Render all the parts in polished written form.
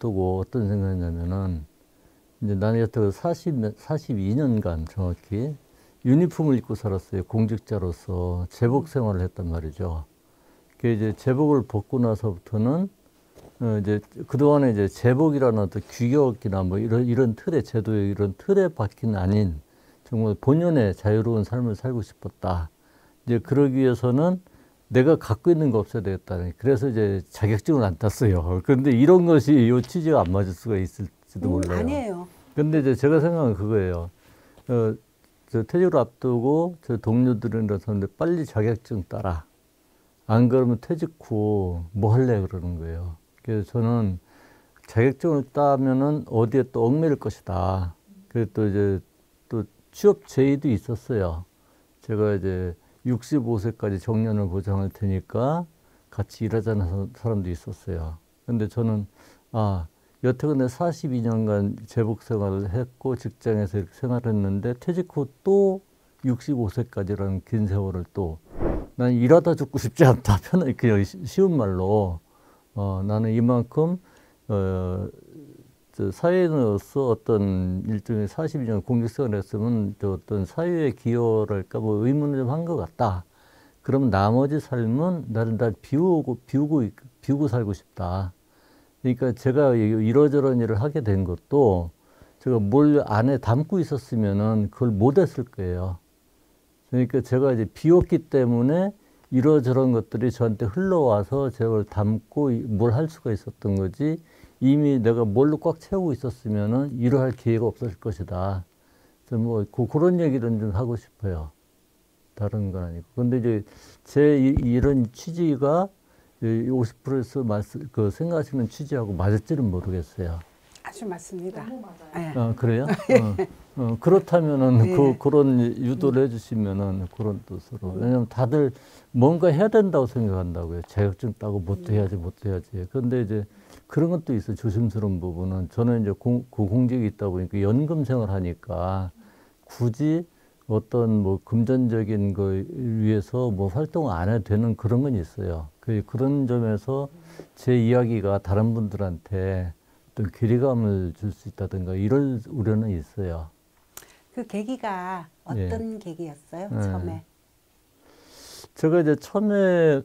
앞두고 어떤 생각이냐면은 이제 나는 여태 42년간 정확히 유니폼을 입고 살았어요. 공직자로서 제복 생활을 했단 말이죠. 그 이제 제복을 벗고 나서부터는 이제 그동안에 이제 제복이라는 어떤 규격이나 뭐 이런 틀에 제도의 이런 틀에 박힌 아닌 정말 본연의 자유로운 삶을 살고 싶었다. 이제 그러기 위해서는 내가 갖고 있는 거 없어야 되겠다. 그래서 이제 자격증을 안 땄어요. 그런데 이런 것이 이 취지가 안 맞을 수가 있을지도 몰라요. 아니에요. 근데 이제 제가 생각은 그거예요. 저 퇴직을 앞두고 저 동료들은 그러는데 빨리 자격증 따라. 안 그러면 퇴직 후 뭐 할래 그러는 거예요. 그래서 저는 자격증을 따면은 어디에 또 얽매일 것이다. 그래서 또 이제 또 취업 제의도 있었어요. 제가 이제 65세까지 정년을 보장할 테니까 같이 일하자는 사람도 있었어요. 근데 저는 여태껏 42년간 제복 생활을 했고 직장에서 이렇게 생활했는데 퇴직 후 또 65세까지라는 긴 세월을 또 난 일하다 죽고 싶지 않다. 편하게 그냥 쉬운 말로 나는 이만큼 저 사회인으로서 어떤 일종의 42년 공직생활을 했으면 저 어떤 사회에 기여랄까 뭐 의문을 좀 한 것 같다. 그럼 나머지 삶은 나를 다 비우고 살고 싶다. 그러니까 제가 이러저런 일을 하게 된 것도 제가 뭘 안에 담고 있었으면은 그걸 못 했을 거예요. 그러니까 제가 이제 비웠기 때문에 이러저런 것들이 저한테 흘러와서 제가 담고 뭘 할 수가 있었던 거지 이미 내가 뭘로 꽉 채우고 있었으면은 이러할 기회가 없었을 것이다. 뭐 그런 얘기를 좀 하고 싶어요. 다른 건 아니고. 근데 이제 제 이런 취지가 50%에서 그 생각하시는 취지하고 맞을지는 모르겠어요. 아주 맞습니다. 너무 맞아요. 예. 그래요? 그렇다면은 네. 그런 유도를 해주시면은 그런 뜻으로. 왜냐면 다들 뭔가 해야 된다고 생각한다고요. 자격증 따고 뭣도 해야지, 뭣도 해야지. 그런데 이제 그런 것도 있어요. 조심스러운 부분은. 저는 이제 공직이 있다 보니까 연금 생활 하니까 굳이 어떤 뭐 금전적인 거 위해서 뭐 활동을 안 해도 되는 그런 건 있어요. 그런 점에서 제 이야기가 다른 분들한테 어떤 괴리감을 줄 수 있다든가 이럴 우려는 있어요. 그 계기가 어떤 계기였어요? 처음에. 제가 이제 처음에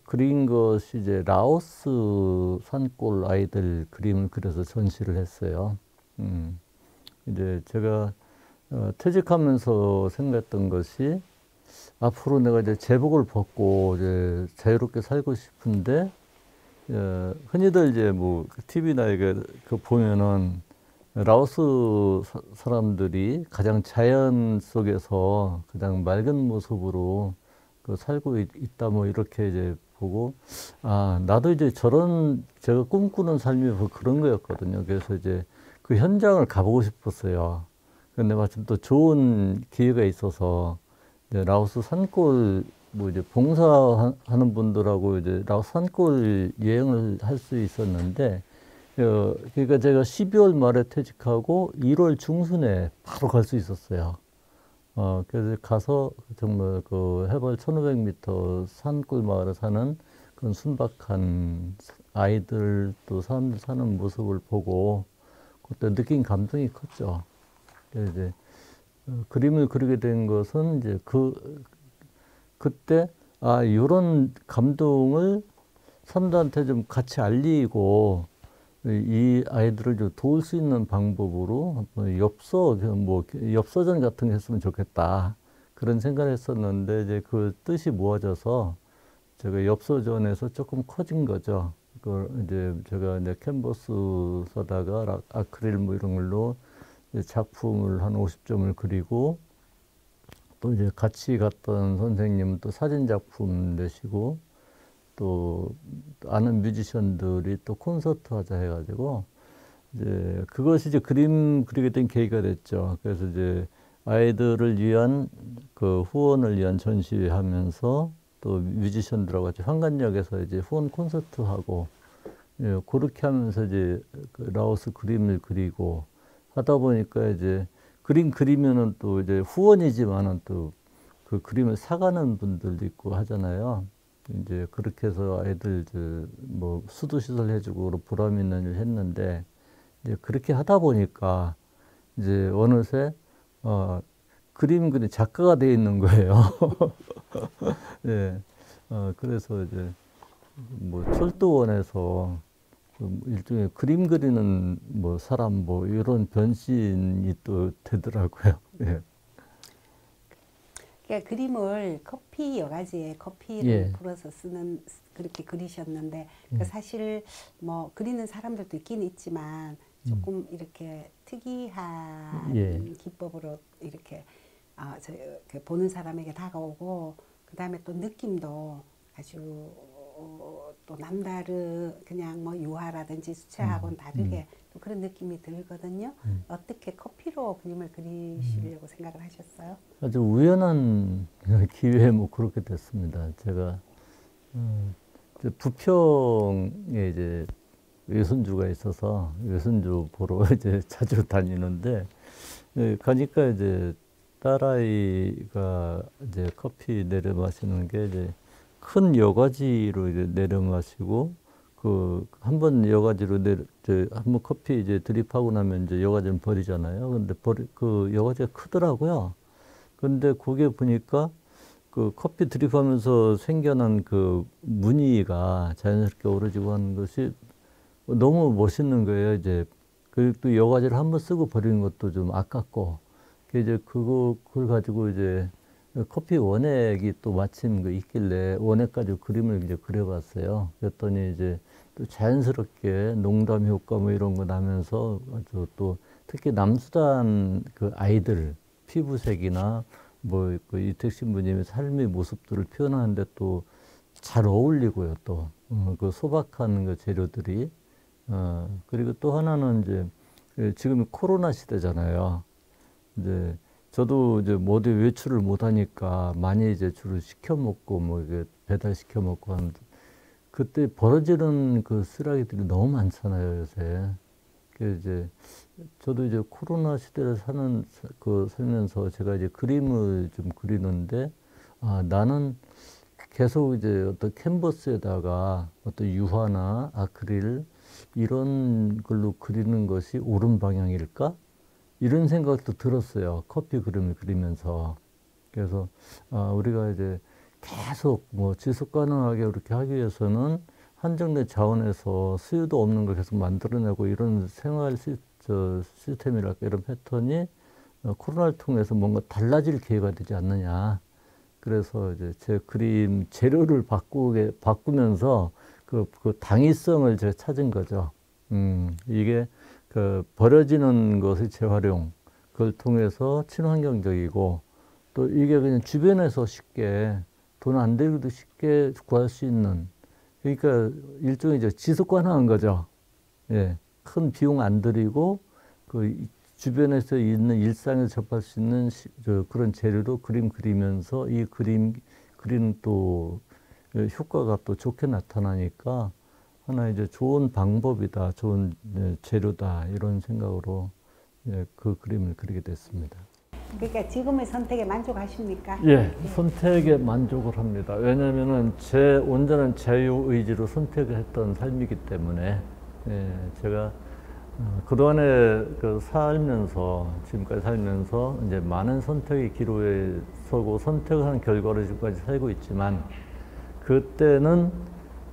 그린 것이 이제 라오스 산골 아이들 그림을 그려서 전시를 했어요. 이제 제가 퇴직하면서 생각했던 것이 앞으로 내가 이제 제복을 벗고 이제 자유롭게 살고 싶은데 흔히들 이제 뭐 TV나 이게 그 보면은 라오스 사람들이 가장 자연 속에서 가장 맑은 모습으로 살고 있다 뭐 이렇게 이제 보고 나도 이제 저런 제가 꿈꾸는 삶이 그런 거였거든요. 그래서 이제 그 현장을 가보고 싶었어요. 근데 마침 또 좋은 기회가 있어서 이제 라오스 산골 뭐 이제 봉사하는 분들하고 이제 라오스 산골 여행을 할 수 있었는데 그러니까 제가 12월 말에 퇴직하고 1월 중순에 바로 갈 수 있었어요. 그래서 가서 정말 그 해발 1500m 산골 마을에 사는 그런 순박한 아이들 또 사람들 사는 모습을 보고 그때 느낀 감동이 컸죠. 그래서 이제 그림을 그리게 된 것은 이제 그때 이런 감동을 사람들한테 좀 같이 알리고 이 아이들을 좀 도울 수 있는 방법으로 엽서전 같은 게 했으면 좋겠다. 그런 생각을 했었는데 이제 그 뜻이 모아져서 제가 엽서전에서 조금 커진 거죠. 그걸 이제 제가 이제 캔버스 써다가 아크릴 뭐 이런 걸로 작품을 한 50점을 그리고 또 이제 같이 갔던 선생님은 또 사진 작품 내시고 또 아는 뮤지션들이 또 콘서트 하자 해가지고 이제 그것이 이제 그림 그리게 된 계기가 됐죠. 그래서 이제 아이들을 위한 그 후원을 위한 전시하면서 또 뮤지션들하고 같이 황간역에서 이제 후원 콘서트 하고 그렇게 하면서 이제 그 라오스 그림을 그리고 하다 보니까 이제 그림 그리면은 또 이제 후원이지만은 또 그 그림을 사가는 분들도 있고 하잖아요. 이제 그렇게 해서 아이들 뭐 수도 시설 해주고 보람 있는 일 했는데 이제 그렇게 하다 보니까 이제 어느새 그림 그리 작가가 돼 있는 거예요. 예. 그래서 이제 뭐 철도원에서 일종의 그림 그리는 뭐 사람 뭐 이런 변신이 또 되더라고요. 예. 그러니까 그림을 커피 여가지에 커피를 예. 불어서 쓰는 그렇게 그리셨는데 그 사실 뭐 그리는 사람들도 있긴 있지만 조금 이렇게 특이한 예. 기법으로 이렇게 보는 사람에게 다가오고 그 다음에 또 느낌도 아주 또 남다르 그냥 뭐 유화라든지 수채하고는 다르게 또 그런 느낌이 들거든요. 어떻게 커피로 그림을 그리시려고 생각을 하셨어요? 아주 우연한 기회에 뭐 그렇게 됐습니다. 제가 부평에 이제 외손주가 있어서 외손주 보러 이제 자주 다니는데 가니까 이제 딸아이가 이제 커피 내려 마시는 게 이제 큰 여과지로 이제 내려 마시고 한 번 여과지로 한 번 커피 이제 드립하고 나면 이제 여과지는 버리잖아요. 근데 그 여과지가 크더라고요. 근데 그게 보니까 그 커피 드립하면서 생겨난 그 무늬가 자연스럽게 오러지고 하는 것이 너무 멋있는 거예요. 이제 또 여과지를 한 번 쓰고 버리는 것도 좀 아깝고, 이제 그걸 가지고 이제 커피 원액이 또 마침 있길래 원액 가지고 그림을 이제 그려봤어요. 그랬더니 이제 또 자연스럽게 농담 효과 뭐 이런 거 나면서 아주 또 특히 남수단 그 아이들 피부색이나 뭐 그 이택 신부님의 삶의 모습들을 표현하는데 또 잘 어울리고요. 또 그 소박한 그 재료들이 그리고 또 하나는 이제 지금 코로나 시대잖아요. 이제 저도 이제 어디 외출을 못 하니까 많이 이제 주로 시켜 먹고 뭐 이게 배달 시켜 먹고 하는데 그때 벌어지는 그 쓰레기들이 너무 많잖아요, 요새. 그 이제 저도 이제 코로나 시대를 살면서 제가 이제 그림을 좀 그리는데 나는 계속 이제 어떤 캔버스에다가 어떤 유화나 아크릴 이런 걸로 그리는 것이 옳은 방향일까? 이런 생각도 들었어요. 커피 그림을 그리면서. 그래서 우리가 이제 계속 뭐 지속 가능하게 그렇게 하기 위해서는 한정된 자원에서 수요도 없는 걸 계속 만들어내고 이런 생활 시스템이랄까 이런 패턴이 코로나를 통해서 뭔가 달라질 기회가 되지 않느냐. 그래서 이제 제 그림 재료를 바꾸면서 그 당위성을 제가 찾은 거죠. 이게 그 버려지는 것의 재활용, 그걸 통해서 친환경적이고 또 이게 그냥 주변에서 쉽게 돈 안 들이도 쉽게 구할 수 있는, 그러니까 일종의 이제 지속 가능한 거죠. 예, 큰 비용 안 들이고 그 주변에서 있는 일상에서 접할 수 있는 그런 재료로 그림 그리면서 이 그리는 또 효과가 또 좋게 나타나니까 하나 이제 좋은 방법이다, 좋은 재료다 이런 생각으로 그 그림을 그리게 됐습니다. 그러니까 지금의 선택에 만족하십니까? 예, 선택에 만족을 합니다. 왜냐하면은 제 온전한 자유 의지로 선택을 했던 삶이기 때문에 제가 그동안에 지금까지 살면서 이제 많은 선택의 기로에 서고 선택을 한 결과로 지금까지 살고 있지만 그때는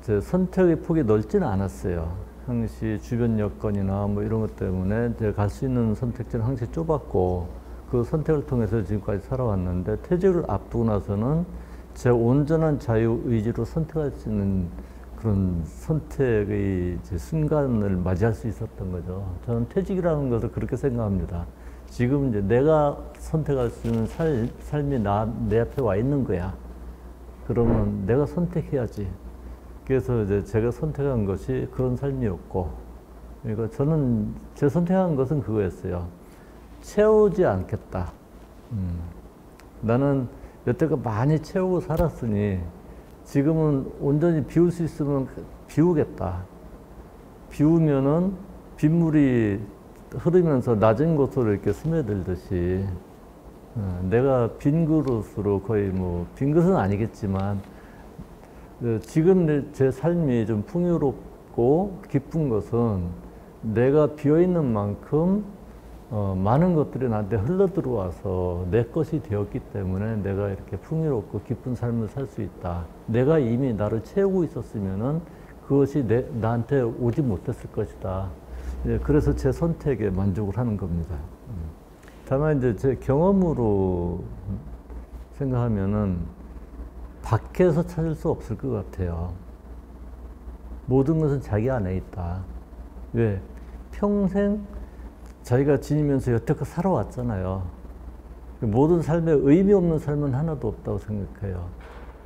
제 선택의 폭이 넓지는 않았어요. 항시 주변 여건이나 뭐 이런 것 때문에 제가 갈 수 있는 선택지는 항시 좁았고 그 선택을 통해서 지금까지 살아왔는데 퇴직을 앞두고 나서는 제 온전한 자유 의지로 선택할 수 있는 그런 선택의 순간을 맞이할 수 있었던 거죠. 저는 퇴직이라는 것을 그렇게 생각합니다. 지금 이제 내가 선택할 수 있는 삶이 내 앞에 와 있는 거야. 그러면 내가 선택해야지. 그래서 이제 제가 선택한 것이 그런 삶이었고, 그러니까 저는 제 선택한 것은 그거였어요. 채우지 않겠다. 나는 여태껏 많이 채우고 살았으니 지금은 온전히 비울 수 있으면 비우겠다. 비우면은 빗물이 흐르면서 낮은 곳으로 이렇게 스며들듯이 내가 빈 그릇으로 거의 뭐 빈 그릇은 아니겠지만 지금 제 삶이 좀 풍요롭고 기쁜 것은 내가 비어있는 만큼 많은 것들이 나한테 흘러 들어와서 내 것이 되었기 때문에 내가 이렇게 풍요롭고 기쁜 삶을 살 수 있다. 내가 이미 나를 채우고 있었으면은 그것이 나한테 오지 못했을 것이다. 그래서 제 선택에 만족을 하는 겁니다. 다만 이제 제 경험으로 생각하면은 밖에서 찾을 수 없을 것 같아요. 모든 것은 자기 안에 있다. 왜? 평생 자기가 지니면서 여태껏 살아왔잖아요. 모든 삶에 의미 없는 삶은 하나도 없다고 생각해요.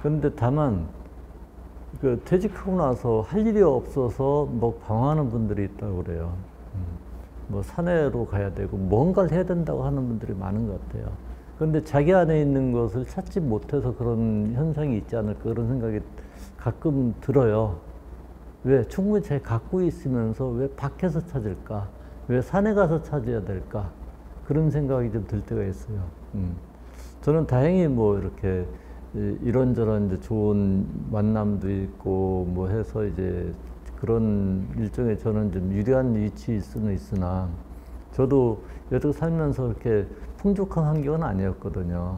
그런데 다만 퇴직하고 나서 할 일이 없어서 뭐 방황하는 분들이 있다고 그래요. 뭐 산에로 가야 되고 뭔가를 해야 된다고 하는 분들이 많은 것 같아요. 그런데 자기 안에 있는 것을 찾지 못해서 그런 현상이 있지 않을까 그런 생각이 가끔 들어요. 왜? 충분히 자기 갖고 있으면서 왜 밖에서 찾을까? 왜 산에 가서 찾아야 될까? 그런 생각이 좀 들 때가 있어요. 저는 다행히 뭐 이렇게 이런저런 이제 좋은 만남도 있고 뭐 해서 이제 그런 일종의 저는 좀 유리한 위치일 수는 있으나 저도 여태껏 살면서 이렇게 풍족한 환경은 아니었거든요.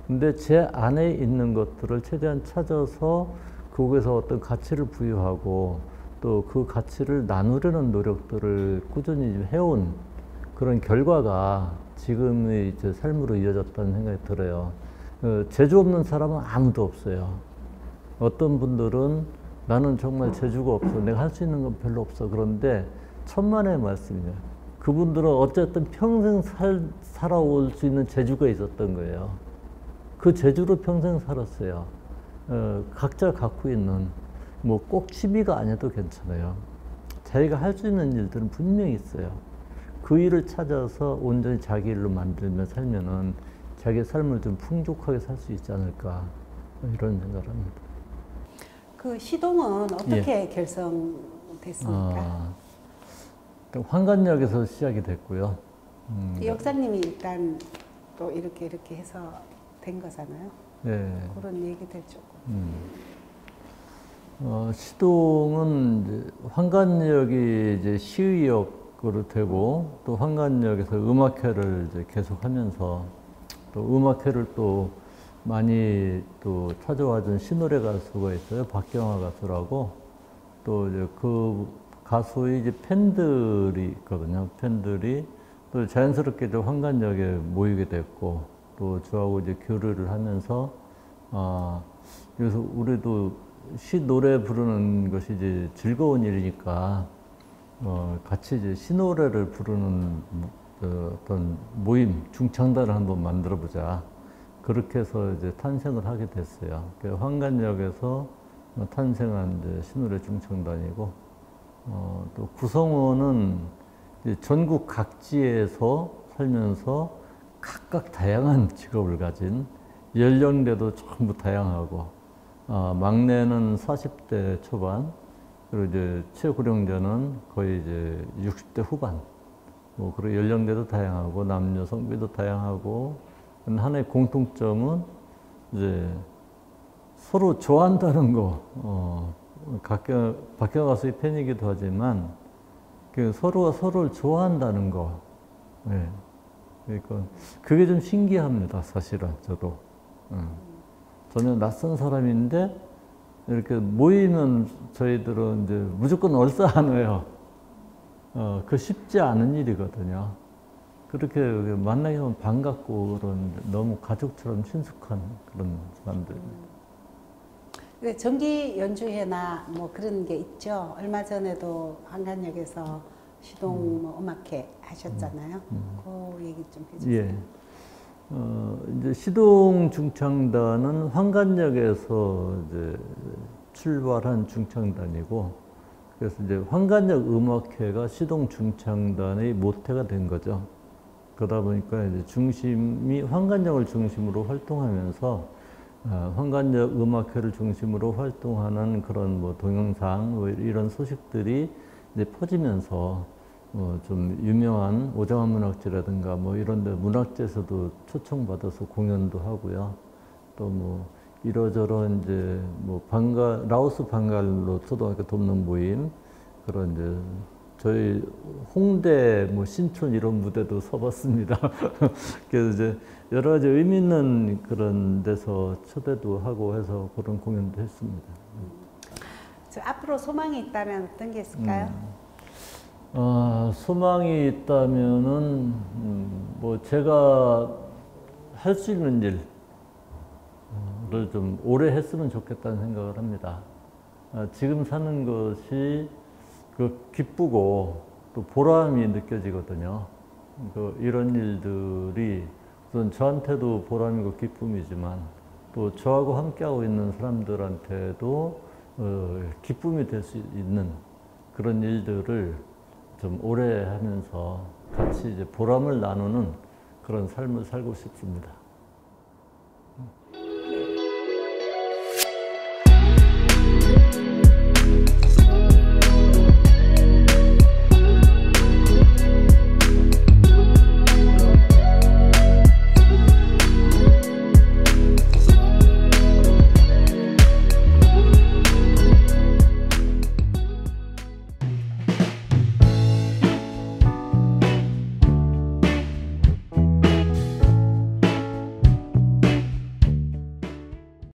근데 제 안에 있는 것들을 최대한 찾아서 그곳에서 어떤 가치를 부여하고 또 그 가치를 나누려는 노력들을 꾸준히 해온 그런 결과가 지금의 제 삶으로 이어졌다는 생각이 들어요. 재주 없는 사람은 아무도 없어요. 어떤 분들은 나는 정말 재주가 없어. 내가 할 수 있는 건 별로 없어. 그런데 천만의 말씀이에요. 그분들은 어쨌든 평생 살아올 수 있는 재주가 있었던 거예요. 그 재주로 평생 살았어요. 각자 갖고 있는 뭐 꼭 취미가 아니어도 괜찮아요. 자기가 할 수 있는 일들은 분명히 있어요. 그 일을 찾아서 온전히 자기 일로 만들며 살면은 자기 삶을 좀 풍족하게 살 수 있지 않을까 이런 생각을 합니다. 그 시동은 어떻게 결성됐습니까? 환관역에서 시작이 됐고요. 역사님이 일단 또 이렇게 해서 된 거잖아요. 네. 그런 얘기들 조금. 시동은 이제 환관역이 이제 시의역으로 되고 또 환관역에서 음악회를 이제 계속하면서 또 음악회를 또 많이 또 찾아와준 신노래 가수가 있어요. 박경화 가수라고. 또 이제 그 가수의 이제 팬들이 있거든요. 팬들이 또 자연스럽게 좀 환관역에 모이게 됐고 또 저하고 이제 교류를 하면서 그래서 우리도 시 노래 부르는 것이 이제 즐거운 일이니까 같이 이제 시 노래를 부르는 어떤 모임 중창단을 한번 만들어 보자. 그렇게 해서 이제 탄생을 하게 됐어요. 환관역에서 탄생한 이제 시노래 중창단이고 또 구성원은 이제 전국 각지에서 살면서 각각 다양한 직업을 가진 연령대도 전부 다양하고 막내는 40대 초반 그리고 이제 최고령자는 거의 이제 60대 후반 뭐 그리고 연령대도 다양하고 남녀 성비도 다양하고 하나의 공통점은 이제 서로 좋아한다는 거 박경화 가수의 팬이기도 하지만 서로가 서로를 좋아한다는 거 네. 그러니까 그게 좀 신기합니다. 사실은 저도 전혀 낯선 사람인데 이렇게 모이면 저희들은 이제 무조건 얼싸안아요. 그 쉽지 않은 일이거든요. 그렇게 만나게 하면 반갑고 그런 너무 가족처럼 친숙한 그런 사람들입니다. 정기 연주회나 뭐 그런 게 있죠. 얼마 전에도 환관역에서 시동 뭐 음악회 하셨잖아요. 그 얘기 좀 해주세요. 예. 이제 시동 중창단은 환관역에서 이제 출발한 중창단이고, 그래서 이제 환관역 음악회가 시동 중창단의 모태가 된 거죠. 그러다 보니까 이제 중심이 환관역을 중심으로 활동하면서 환관역 음악회를 중심으로 활동하는 그런 뭐 동영상 뭐 이런 소식들이 이제 퍼지면서 좀 유명한 오장환 문학제라든가 뭐 이런 데 문학제에서도 초청받아서 공연도 하고요. 또 뭐 이러저런 이제 뭐 라오스 방갈로 초등학교 돕는 모임, 그런 이제 저희 홍대 뭐 신촌 이런 무대도 서봤습니다. 그래서 이제 여러 가지 의미 있는 그런 데서 초대도 하고 해서 그런 공연도 했습니다. 저 앞으로 소망이 있다면 어떤 게 있을까요? 소망이 있다면은 뭐 제가 할 수 있는 일을 좀 오래 했으면 좋겠다는 생각을 합니다. 지금 사는 것이 기쁘고 또 보람이 느껴지거든요. 이런 일들이 우선 저한테도 보람이고 기쁨이지만 또 저하고 함께하고 있는 사람들한테도 기쁨이 될 수 있는 그런 일들을 좀 오래 하면서 같이 이제 보람을 나누는 그런 삶을 살고 싶습니다.